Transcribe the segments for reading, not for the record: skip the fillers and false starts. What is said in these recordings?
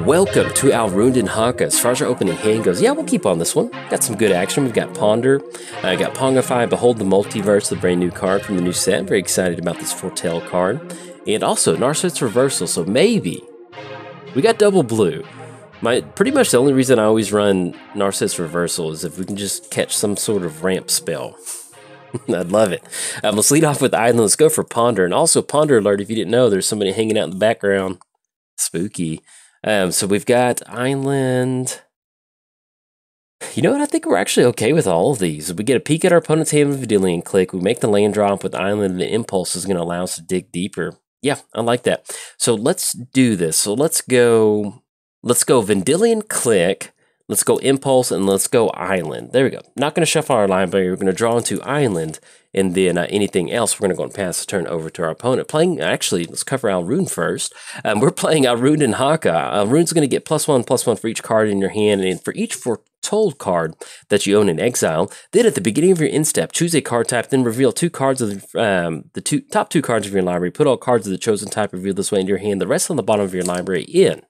Welcome to Alrund and Haka. As far as our opening hand goes, yeah, we'll keep on this one. Got some good action. We've got Ponder, got Pongify, Behold the Multiverse, the brand new card from the new set. Very excited about this Foretell card. And also Narset's Reversal, so maybe we got double blue. Pretty much the only reason I always run Narset's Reversal is if we can just catch some sort of ramp spell. I'd love it. Let's lead off with Island. Let's go for Ponder. And also Ponder Alert, if you didn't know, there's somebody hanging out in the background. Spooky. So we've got Island. You know what? I think we're actually okay with all of these. We get a peek at our opponent's hand with Vidillion Click. We make the land drop with Island, and the Impulse is going to allow us to dig deeper. Yeah, I like that. So let's do this. So let's go Vidillion Click. Let's go Impulse, and let's go Island. There we go. Not going to shuffle our library. We're going to draw into Island, and then anything else, we're going to go and pass the turn over to our opponent. Actually, let's cover Alrund first. We're playing Alrund and Haka. Alrund's going to get +1/+1 for each card in your hand, and for each foretold card that you own in exile. Then at the beginning of your end step, choose a card type, then reveal two cards of the top two cards of your library. Put all cards of the chosen type revealed this way into your hand. The rest on the bottom of your library in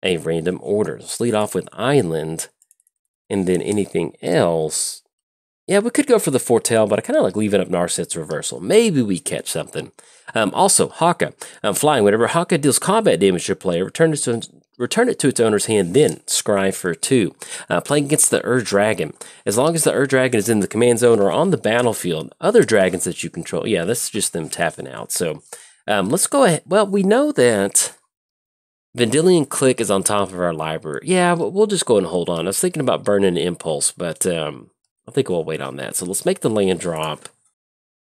a random order. Let's lead off with Island, and then anything else. Yeah, we could go for the Foretell, but I kind of like leaving up Narset's Reversal. Maybe we catch something. Also, Haka. Flying. Whenever Haka deals combat damage to a player, return it to its owner's hand, then scry for 2. Playing against the Dragon. As long as the Dragon is in the command zone or on the battlefield, other dragons that you control. Yeah, that's just them tapping out. So let's go ahead. Well, we know that Vidillion Click is on top of our library. Yeah, but we'll just go and hold on. I was thinking about burning an Impulse, but I think we'll wait on that. So let's make the land drop.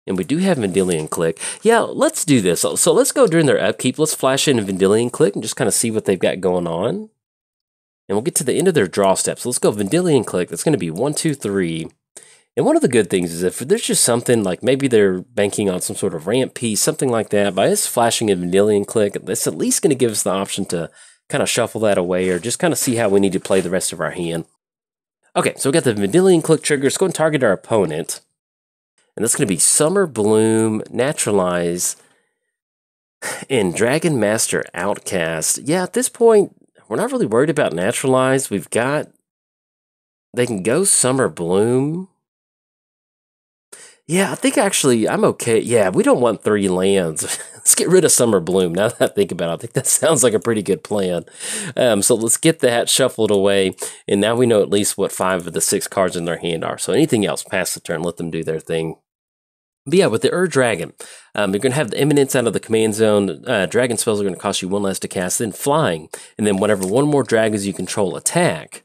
And we do have Vidillion Click. Yeah, let's do this. So let's go during their upkeep. Let's flash in Vidillion Click and just kind of see what they've got going on. And we'll get to the end of their draw steps. So let's go Vidillion Click. That's going to be 1, 2, 3. And one of the good things is if there's just something like maybe they're banking on some sort of ramp piece, something like that, by us flashing a Vidillion Click, that's at least going to give us the option to kind of shuffle that away or just kind of see how we need to play the rest of our hand. Okay, so we got the Vidillion Click trigger. Let's go and target our opponent. And that's going to be Summer Bloom, Naturalize, and Dragon Master Outcast. Yeah, at this point, we're not really worried about Naturalize. They can go Summer Bloom. Yeah, I think actually I'm okay. Yeah, we don't want 3 lands. Let's get rid of Summer Bloom. Now that I think about it, I think that sounds like a pretty good plan. So let's get that shuffled away. And now we know at least what 5 of the 6 cards in their hand are. So anything else, pass the turn, let them do their thing. But yeah, with the Dragon, you're going to have the Eminence out of the command zone. Dragon spells are going to cost you 1 less to cast, then Flying. And then whenever one more dragons you control attack,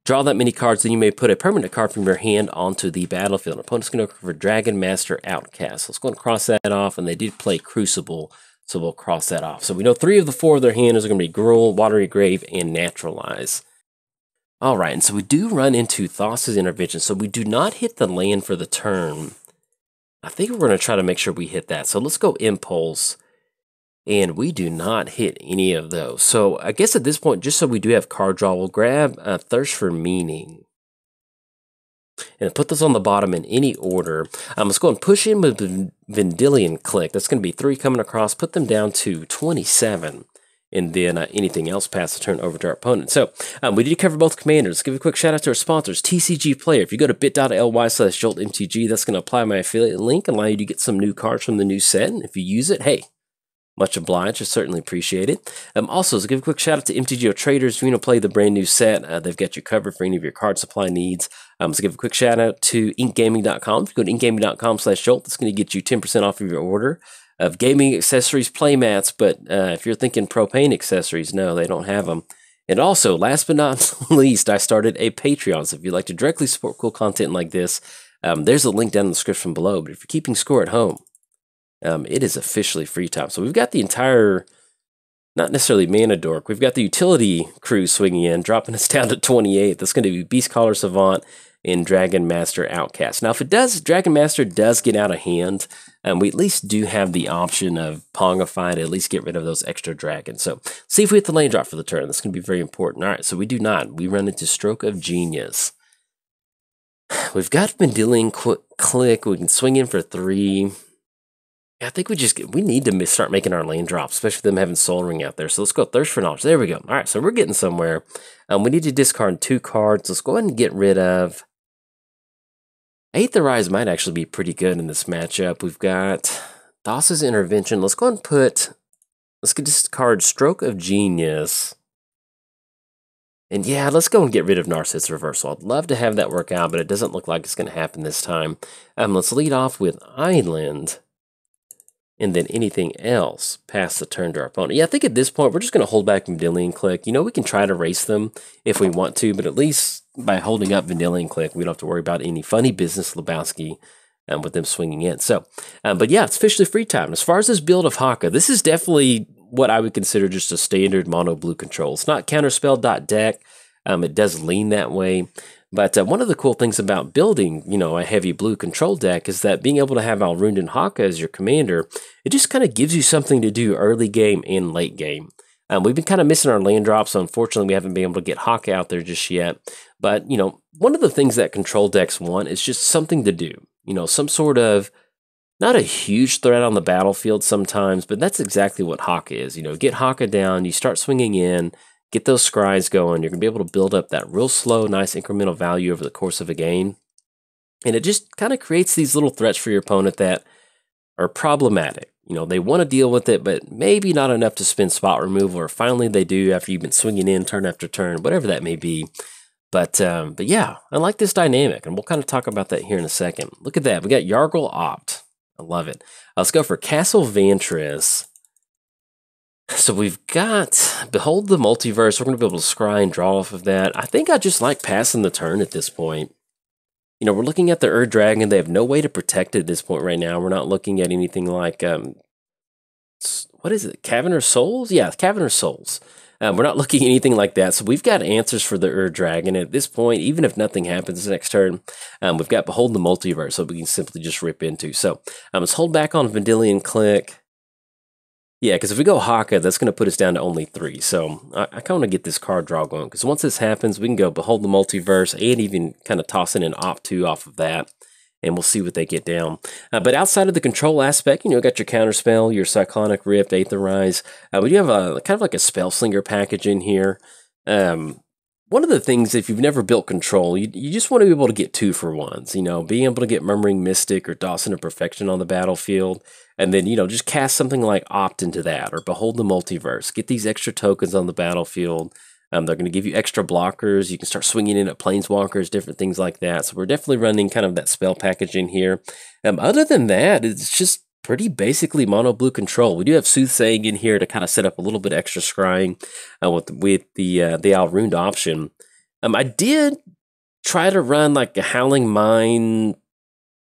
draw that many cards, then you may put a permanent card from your hand onto the battlefield. Opponent's going to go for Dragon Master Outcast. Let's go and cross that off, and they did play Crucible, so we'll cross that off. So we know 3 of the 4 of their hand is going to be Gruul, Watery Grave, and Naturalize. All right, and so we do run into Thassa's Intervention, so we do not hit the land for the turn. I think we're going to try to make sure we hit that. So let's go Impulse. And we do not hit any of those. So I guess at this point, just so we do have card draw, we'll grab Thirst for Meaning. And put this on the bottom in any order. Let's go and push in with Vidillion Click. That's going to be 3 coming across. Put them down to 27. And then anything else, pass the turn over to our opponent. So we did cover both commanders. Let's give a quick shout out to our sponsors, TCG Player. If you go to bit.ly/JoltMTG, that's going to apply my affiliate link and allow you to get some new cards from the new set. And if you use it, hey, much obliged. I certainly appreciate it. Also, let's give a quick shout out to MTGOTraders. If you want to play the brand new set, they've got you covered for any of your card supply needs. Let's give a quick shout out to inkgaming.com. If you go to inkgaming.com/Jolt, that's going to get you 10% off of your order of gaming accessories, playmats. But if you're thinking propane accessories, no, they don't have them. And also, last but not least, I started a Patreon. So if you'd like to directly support cool content like this, there's a link down in the description below. But if you're keeping score at home, it is officially free time. So we've got the entire, not necessarily Mana Dork, we've got the utility crew swinging in, dropping us down to 28. That's going to be Beast Caller Savant and Dragon Master Outcast. Now, if Dragon Master does get out of hand, we at least do have the option of Pongify to at least get rid of those extra dragons. So see if we hit the land drop for the turn. That's going to be very important. All right, so we do not. We run into Stroke of Genius. We've got Vendilion Click. We can swing in for 3. I think we need to start making our land drops, especially them having Soul Ring out there. So let's go Thirst for Knowledge. There we go. All right, so we're getting somewhere. We need to discard 2 cards. Let's go ahead and get rid of... Aetherize might actually be pretty good in this matchup. We've got Doss's Intervention. Let's go ahead and let's discard Stroke of Genius. And yeah, let's go and get rid of Narcissus Reversal. I'd love to have that work out, but it doesn't look like it's going to happen this time. Let's lead off with Island, and then anything else past the turn to our opponent. Yeah, I think at this point, we're just going to hold back Vendilion Click. You know, we can try to race them if we want to, but at least by holding up Vendilion Click, we don't have to worry about any funny business Lebowski with them swinging in. So, but yeah, it's officially free time. As far as this build of Haka, this is definitely what I would consider just a standard mono blue control. It's not counterspell.deck. It does lean that way. But one of the cool things about building, you know, a heavy blue control deck is that being able to have Alrund and Haka as your commander, it just kind of gives you something to do early game and late game. We've been kind of missing our land drops, so unfortunately we haven't been able to get Haka out there just yet. But, you know, one of the things that control decks want is just something to do. You know, some sort of, not a huge threat on the battlefield sometimes, but that's exactly what Haka is. You know, get Haka down, you start swinging in, get those scries going, you're going to be able to build up that real slow, nice incremental value over the course of a game. And it just kind of creates these little threats for your opponent that are problematic. You know, they want to deal with it, but maybe not enough to spend spot removal, or finally they do after you've been swinging in turn after turn, whatever that may be. But yeah, I like this dynamic, and we'll kind of talk about that here in a second. Look at that. We got Yargle Opt. I love it. Let's go for Castle Vantress. So we've got Behold the Multiverse. We're going to be able to scry and draw off of that. I think I just like passing the turn at this point. You know, we're looking at the Ur Dragon. They have no way to protect it at this point right now. We're not looking at anything like, what is it? Caverner Souls? Yeah, Caverner Souls. We're not looking at anything like that. So we've got answers for the Ur Dragon. At this point, even if nothing happens next turn, we've got Behold the Multiverse, so we can simply just rip into. So let's hold back on Vendilion Click. Yeah, because if we go Haka, that's going to put us down to only 3. So I kind of want to get this card draw going, because once this happens, we can go Behold the Multiverse and even kind of toss in an Opt 2 off of that, and we'll see what they get down. But outside of the control aspect, you know, got your Counterspell, your Cyclonic Rift, Aetherize. We do have a kind of like a Spellslinger package in here. One of the things, if you've never built control, you just want to be able to get 2-for-1s, you know, being able to get Murmuring Mystic or Dawson of Perfection on the battlefield, and then, you know, just cast something like Opt into that, or Behold the Multiverse. Get these extra tokens on the battlefield. They're going to give you extra blockers. You can start swinging in at Planeswalkers, different things like that. So we're definitely running kind of that spell package in here. Other than that, it's just pretty basically mono blue control. We do have Soothsaying in here to kind of set up a little bit extra scrying with the Alrund option. I did try to run like a Howling Mine,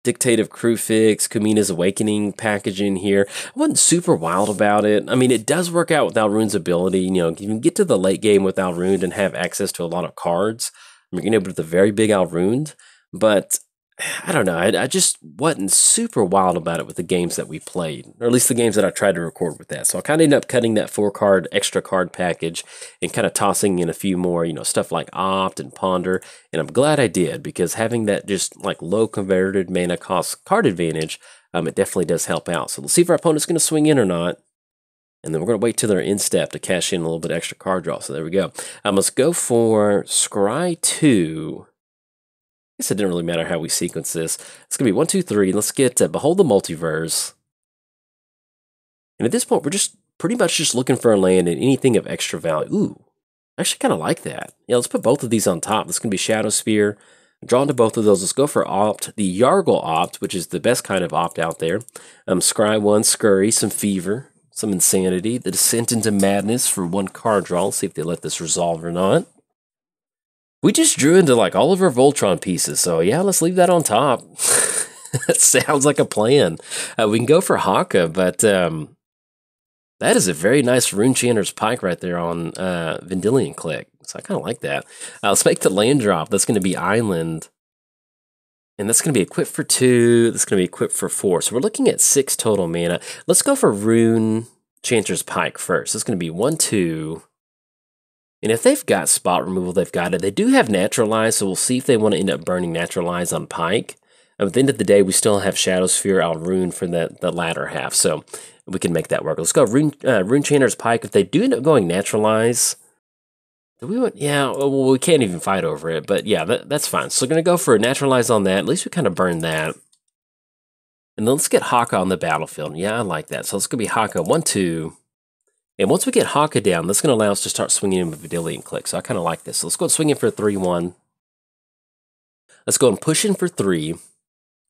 Dictate of Crewfix, Kumina's Awakening package in here. I wasn't super wild about it. I mean, it does work out with Alrund's ability. You know, you can get to the late game with Alrund and have access to a lot of cards. You're going to be able to the very big Alrund, but I don't know. I just wasn't super wild about it with the games that we played, or at least the games that I tried to record with that. So I kind of ended up cutting that 4-card extra card package and kind of tossing in a few more, you know, stuff like Opt and Ponder. And I'm glad I did, because having that just like low converted mana cost card advantage, it definitely does help out. So let's see if our opponent's going to swing in or not. And then we're going to wait till they're in step to cash in a little bit extra card draw. So there we go. Let's go for Scry 2. I guess it didn't really matter how we sequence this. It's going to be 1, 2, 3. Let's get Behold the Multiverse. And at this point, we're just pretty much just looking for a land and anything of extra value. Ooh, I actually kind of like that. Yeah, let's put both of these on top. This is going to be Shadow Spear. Drawn to both of those. Let's go for Opt. The Yargle Opt, which is the best kind of Opt out there. Scry 1, Scurry, some Fever, some Insanity. The Descent into Madness for 1 card draw. Let's see if they let this resolve or not. We just drew into like all of our Voltron pieces, so yeah, let's leave that on top. That sounds like a plan. We can go for Haka, but that is a very nice Runechanter's Pike right there on Vendilion Click. So I kind of like that. Let's make the land drop. That's going to be Island. And that's going to be equipped for 2. That's going to be equipped for 4. So we're looking at 6 total mana. Let's go for Runechanter's Pike first. It's going to be 1, 2. And if they've got spot removal, they've got it. They do have Naturalize, so we'll see if they want to end up burning Naturalize on Pike. At the end of the day, we still have Shadow Sphere Alrund for the latter half, so we can make that work. Let's go Rune Chanter's Pike. If they do end up going Naturalize, do we want? Yeah, well, we can't even fight over it, but yeah, that's fine. So we're going to go for a Naturalize on that. At least we kind of burn that. And then let's get Haka on the battlefield. Yeah, I like that. So it's going to be Haka 1-2. And once we get Haka down, that's going to allow us to start swinging in with Vidillion Click. So I kind of like this. So let's go and swing in for 3-1. Let's go and push in for 3.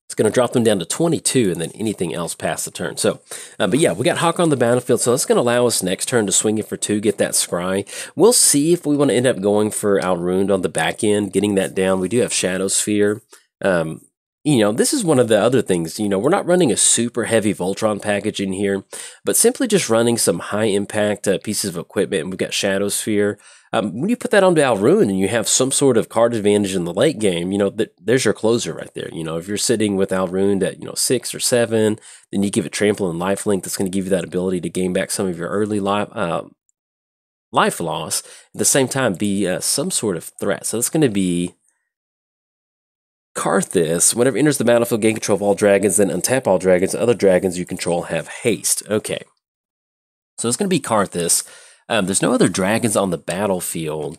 It's going to drop them down to 22 and then anything else past the turn. So, but yeah, we got Haka on the battlefield. So that's going to allow us next turn to swing in for 2, get that scry. We'll see if we want to end up going for Alrund on the back end, getting that down. We do have Shadow Sphere. You know, this is one of the other things, you know, we're not running a super heavy Voltron package in here, but simply just running some high impact pieces of equipment. And we've got Shadow Sphere. When you put that onto Alrund and you have some sort of card advantage in the late game, you know, there's your closer right there. You know, if you're sitting with Alrund at, 6 or 7, then you give it Trample and Lifelink. That's going to give you that ability to gain back some of your early life loss. At the same time, be some sort of threat. So that's going to be Karthus. Whenever it enters the battlefield, gain control of all dragons, then untap all dragons. Other dragons you control have haste. Okay. So it's going to be Karthus. There's no other dragons on the battlefield,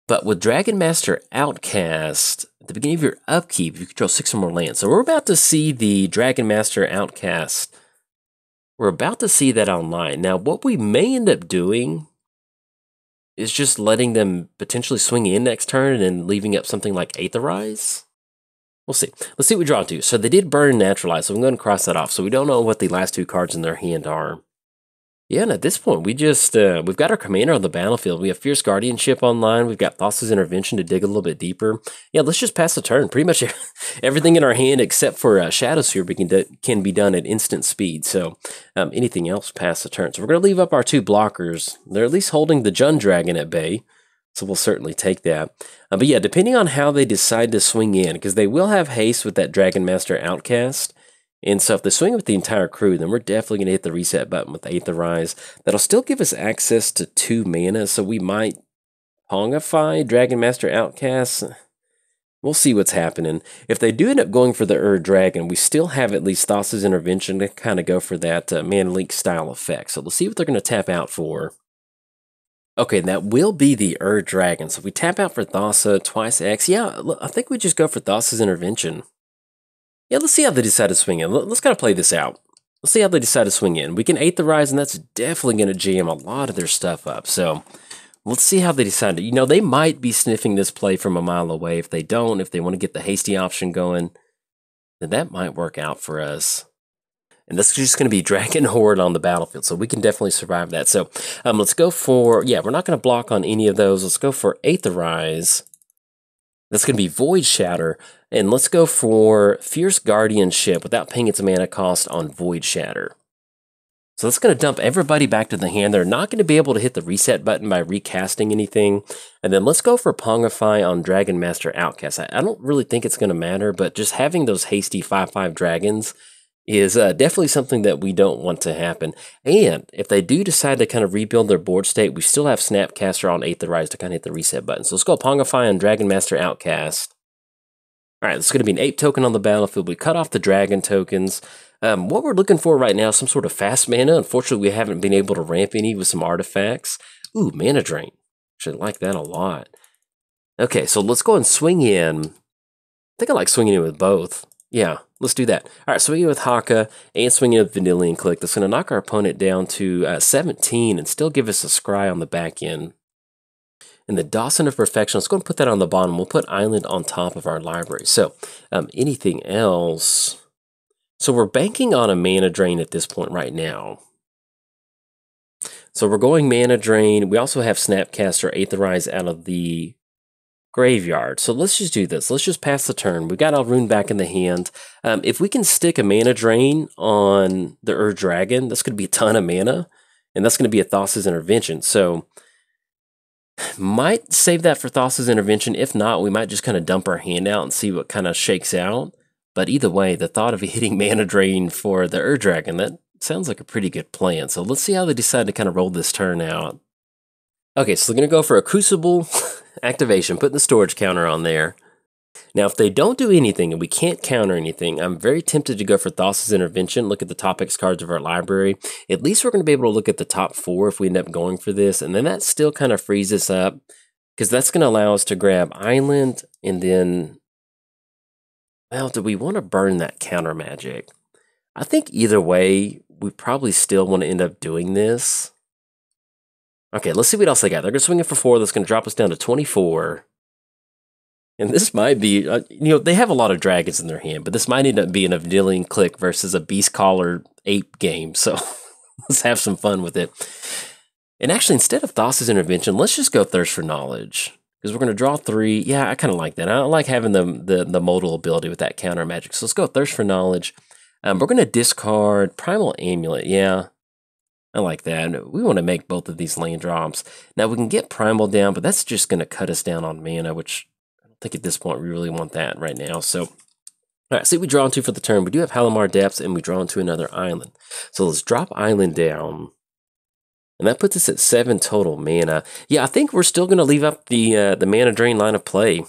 but with Dragon Master Outcast, at the beginning of your upkeep, you control 6 or more lands. So we're about to see the Dragon Master Outcast. We're about to see that online. Now, what we may end up doing is just letting them potentially swing in next turn and then leaving up something like Aetherize. We'll see. Let's see what we draw to. So they did burn and Naturalize, so I'm going to cross that off. So we don't know what the last 2 cards in their hand are. Yeah, and at this point, we just, we've got our commander on the battlefield. We have Fierce Guardianship online. We've got Thassa's Intervention to dig a little bit deeper. Yeah, let's just pass the turn. Pretty much everything in our hand except for Shadow Sphere can be done at instant speed. So anything else pass the turn. So we're going to leave up our 2 blockers. They're at least holding the Jund Dragon at bay. So we'll certainly take that. But yeah, depending on how they decide to swing in, because they will have haste with that Dragon Master Outcast. And so if they swing with the entire crew, then we're definitely going to hit the reset button with Aetherize. That'll still give us access to 2 mana, so we might Pongify Dragon Master Outcast. We'll see what's happening. If they do end up going for the Dragon, we still have at least Thassa's Intervention to kind of go for that Mana Link style effect. So let's see what they're going to tap out for. Okay, and that will be the Dragon. So if we tap out for Thassa, twice X, yeah, I think we just go for Thassa's Intervention. Yeah, let's see how they decide to swing in. Let's kind of play this out. Let's see how they decide to swing in. We can Aetherize, and that's definitely going to jam a lot of their stuff up. So let's see how they decide to. You know, they might be sniffing this play from a mile away. If they don't, if they want to get the hasty option going, then that might work out for us. And this is just going to be Dragon Horde on the battlefield, so we can definitely survive that. So let's go for, yeah, we're not going to block on any of those. Let's go for Aetherize. That's going to be Void Shatter. And let's go for Fierce Guardianship without paying its mana cost on Void Shatter. So that's going to dump everybody back to the hand. They're not going to be able to hit the reset button by recasting anything. And then let's go for Pongify on Dragon Master Outcast. I don't really think it's going to matter, but just having those hasty 5/5 dragons is definitely something that we don't want to happen. And if they do decide to kind of rebuild their board state, we still have Snapcaster on Aetherize to kind of hit the reset button. So let's go Pongify on Dragon Master Outcast. All right, this is going to be an 8 token on the battlefield. We cut off the dragon tokens. What we're looking for right now is some sort of fast mana. Unfortunately, we haven't been able to ramp any with some artifacts. Ooh, Mana Drain. Should like that a lot. Okay, so let's go and swing in. I think I like swinging in with both. Yeah, let's do that. All right, swinging with Haka and swinging with Vidillion Click. That's going to knock our opponent down to 17 and still give us a scry on the back end. And the Dawson of Perfection, let's go and put that on the bottom. We'll put Island on top of our library. So anything else? So we're banking on a Mana Drain at this point right now. So we're going Mana Drain. We also have Snapcaster Aetherize out of the graveyard. So let's just do this. Let's just pass the turn. We've got Alrund back in the hand. If we can stick a Mana Drain on the Dragon, that's going to be a ton of mana. And that's going to be a Thassa's Intervention. So might save that for Thassa's Intervention. If not, we might just kind of dump our hand out and see what kind of shakes out. But either way, the thought of hitting Mana Drain for the Dragon, that sounds like a pretty good plan. So let's see how they decide to kind of roll this turn out. Okay, so they're going to go for a Crucible activation, putting the storage counter on there. Now, if they don't do anything and we can't counter anything, I'm very tempted to go for Thassa's Intervention, look at the top X cards of our library. At least we're going to be able to look at the top 4 if we end up going for this, and then that still kind of frees us up, because that's going to allow us to grab Island, and then, well, do we want to burn that counter magic? I think either way, we probably still want to end up doing this. Okay, let's see what else they got. They're going to swing it for 4. That's going to drop us down to 24. And this might be, they have a lot of dragons in their hand, but this might end up being a Dealing Click versus a Beast Caller ape game. So let's have some fun with it. And actually, instead of Thassa's Intervention, let's just go Thirst for Knowledge, because we're going to draw 3. Yeah, I kind of like that. I like having the modal ability with that counter magic. So let's go Thirst for Knowledge. We're going to discard Primal Amulet. Yeah, I like that. We want to make both of these land drops. Now, we can get Primal down, but that's just going to cut us down on mana, which I don't think at this point we really want that right now. So, all right, see what we draw into for the turn. We do have Halimar Depths, and we draw into another island. So let's drop Island down. And that puts us at 7 total mana. Yeah, I think we're still going to leave up the mana drain line of play.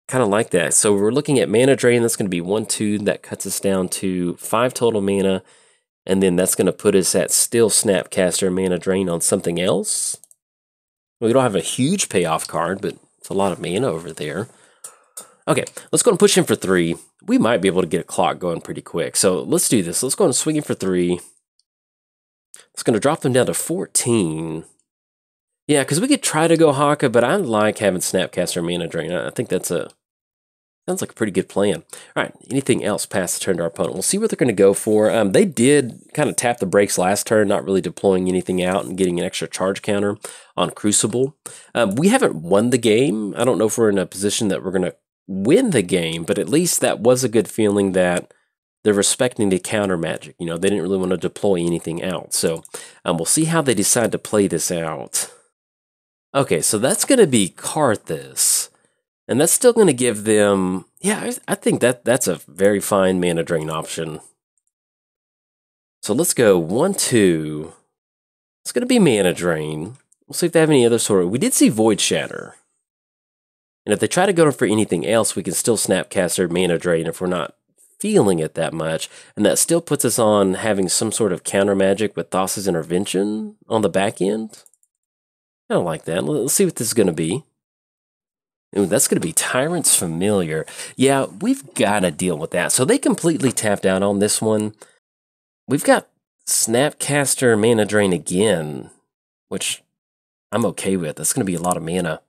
Kind of like that. So we're looking at mana drain. That's going to be 1, 2. That cuts us down to 5 total mana. And then that's going to put us at still Snapcaster mana drain on something else. We don't have a huge payoff card, but it's a lot of mana over there. Okay, let's go and push in for 3. We might be able to get a clock going pretty quick. So let's do this. Let's go and swing in for 3. It's going to drop them down to 14. Yeah, because we could try to go Haka, but I like having Snapcaster mana drain. I think that's sounds like a pretty good plan. All right, anything else past the turn to our opponent? We'll see what they're going to go for. They did kind of tap the brakes last turn, not really deploying anything out and getting an extra charge counter on Crucible. We haven't won the game. I don't know if we're in a position that we're going to win the game, but at least that was a good feeling that they're respecting the counter magic. They didn't really want to deploy anything out. So we'll see how they decide to play this out. Okay, so that's going to be Karthus. And that's still going to give them, yeah, I think that's a very fine mana drain option. So let's go 1, 2. It's going to be mana drain. We'll see if they have any other sort of, we did see Void Shatter. And if they try to go for anything else, we can still Snapcaster mana drain if we're not feeling it that much. And that still puts us on having some sort of counter magic with Thassa's Intervention on the back end. I don't like that. Let's see what this is going to be. Ooh, that's going to be Tyrant's Familiar. Yeah, we've got to deal with that. So they completely tapped out on this one. We've got Snapcaster mana drain again, which I'm okay with. That's going to be a lot of mana.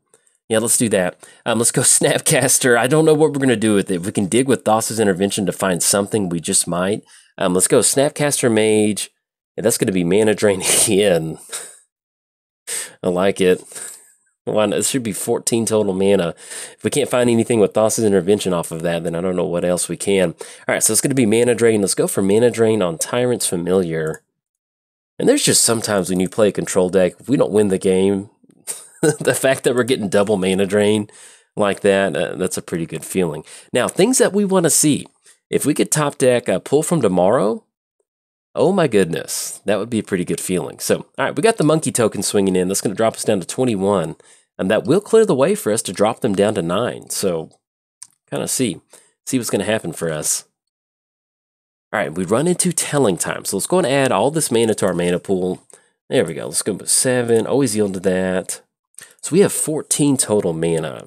Yeah, let's do that. Let's go Snapcaster. I don't know what we're going to do with it. If we can dig with Thassa's Intervention to find something, we just might. Let's go Snapcaster Mage. And that's going to be mana drain again. I like it. It should be 14 total mana. If we can't find anything with Thassa's Intervention off of that, then I don't know what else we can. All right, so it's going to be mana drain. Let's go for mana drain on Tyrant's Familiar. And there's just sometimes when you play a control deck, if we don't win the game, the fact that we're getting double mana drain like that, that's a pretty good feeling. Now, things that we want to see. If we could top deck Pull from Tomorrow, oh my goodness, that would be a pretty good feeling. So, all right, we got the monkey token swinging in. That's going to drop us down to 21. And that will clear the way for us to drop them down to 9. So, kind of see what's going to happen for us. All right, we run into Telling Time. So let's go and add all this mana to our mana pool. There we go. Let's go with 7. Always yield to that. So we have 14 total mana.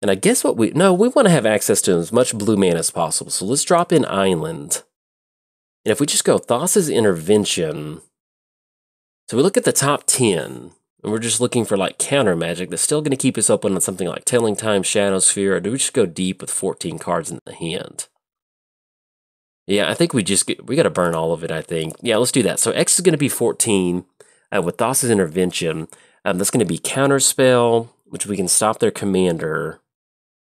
And I guess we want to have access to as much blue mana as possible. So let's drop in Island. And if we just go Thassa's Intervention, so we look at the top 10, and we're just looking for like counter magic that's still going to keep us open on something like Telling Time, Shadow Sphere, or do we just go deep with 14 cards in the hand? Yeah, I think we got to burn all of it, I think. Yeah, let's do that. So X is going to be 14 with Thassa's Intervention. That's going to be Counterspell, which we can stop their commander.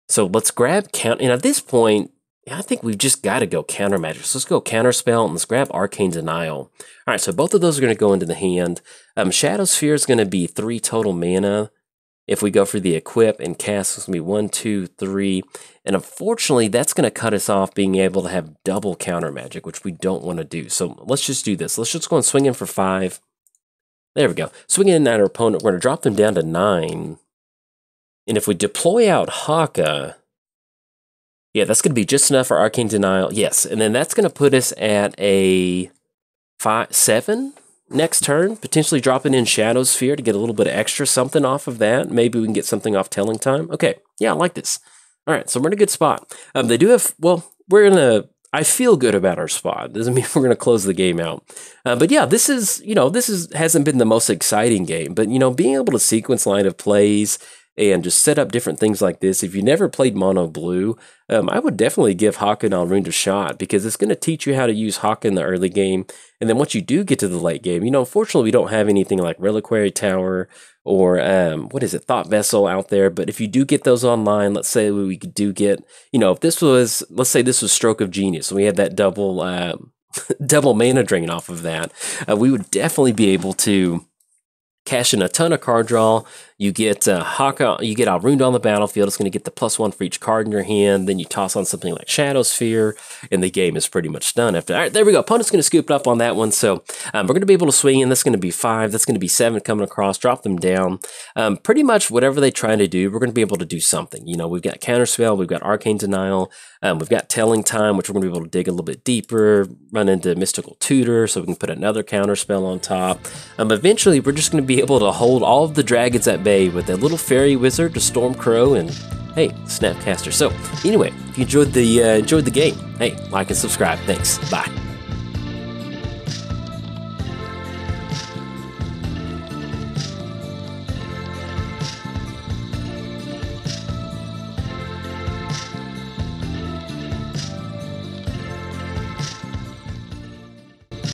So let's grab and at this point, I think we've just got to go counter magic. So let's go Counterspell and let's grab Arcane Denial. All right, so both of those are going to go into the hand. Shadow Sphere is going to be 3 total mana. If we go for the equip and cast, it's going to be 1, 2, 3. And unfortunately, that's going to cut us off being able to have double counter magic, which we don't want to do. So let's just do this. Let's just go and swing in for 5. There we go. Swinging in at our opponent, we're going to drop them down to 9. And if we deploy out Haka, yeah, that's going to be just enough for Arcane Denial. Yes, and then that's going to put us at a 7 next turn, potentially dropping in Shadow Sphere to get a little bit of extra something off of that. Maybe we can get something off Telling Time. Okay, yeah, I like this. All right, so we're in a good spot. They do have, well, we're going to, I feel good about our spot. Doesn't mean we're going to close the game out. But yeah, this is, hasn't been the most exciting game. But, being able to sequence line of plays and just set up different things like this. If you never played Mono Blue, I would definitely give Haka and Alrund a shot because it's going to teach you how to use Haka in the early game. And then once you do get to the late game, unfortunately we don't have anything like Reliquary Tower or, Thought Vessel out there. But if you do get those online, let's say we do get, if this was, let's say this was Stroke of Genius and we had that double mana drain off of that, we would definitely be able to cash in a ton of card draw. You get Haka, you get Alrund on the battlefield. It's going to get the +1 for each card in your hand. Then you toss on something like Shadow Sphere, and the game is pretty much done after. All right, there we go. Opponent's going to scoop it up on that one. So we're going to be able to swing in. That's going to be 5. That's going to be 7 coming across. Drop them down. Pretty much whatever they try to do, we're going to be able to do something. We've got Counterspell. We've got Arcane Denial. We've got Telling Time, which we're going to be able to dig a little bit deeper, run into Mystical Tutor, so we can put another Counterspell on top. Eventually, we're just going to be able to hold all of the dragons at bay with a little fairy wizard to Stormcrow and, hey, Snapcaster. So anyway, if you enjoyed the game, hey, like and subscribe. Thanks. Bye.